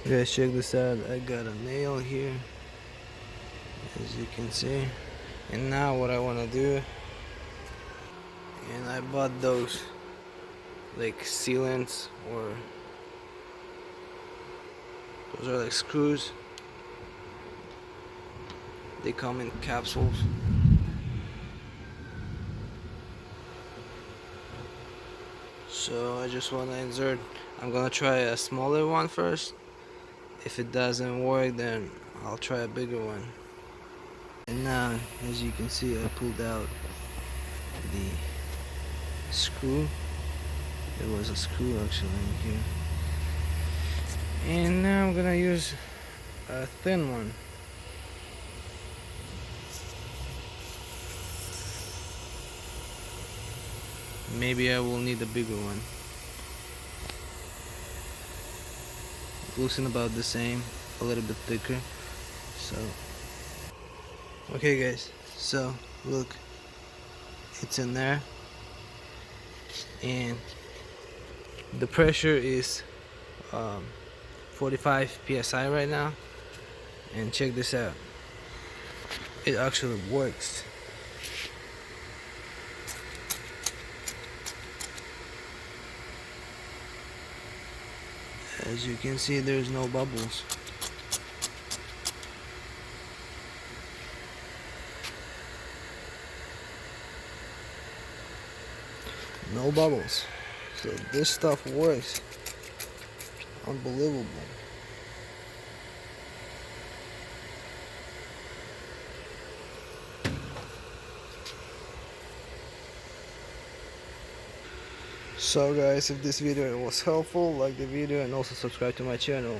Guys, check this out. I got a nail here, as you can see. And now what I want to do, and I bought those like sealants, or those are like screws. They come in capsules. So I just want to insert. I'm gonna try a smaller one first. If it doesn't work, then I'll try a bigger one. And now, as you can see, I pulled out the screw. There was a screw actually in here. And now I'm gonna use a thin one. Maybe I will need a bigger one. It looks about the same, a little bit thicker. So, okay guys, so look, it's in there, and the pressure is 45 psi right now. And check this out, it actually works. As you can see, there's no bubbles. No bubbles. So this stuff works. Unbelievable. So guys, if this video was helpful, like the video and also subscribe to my channel.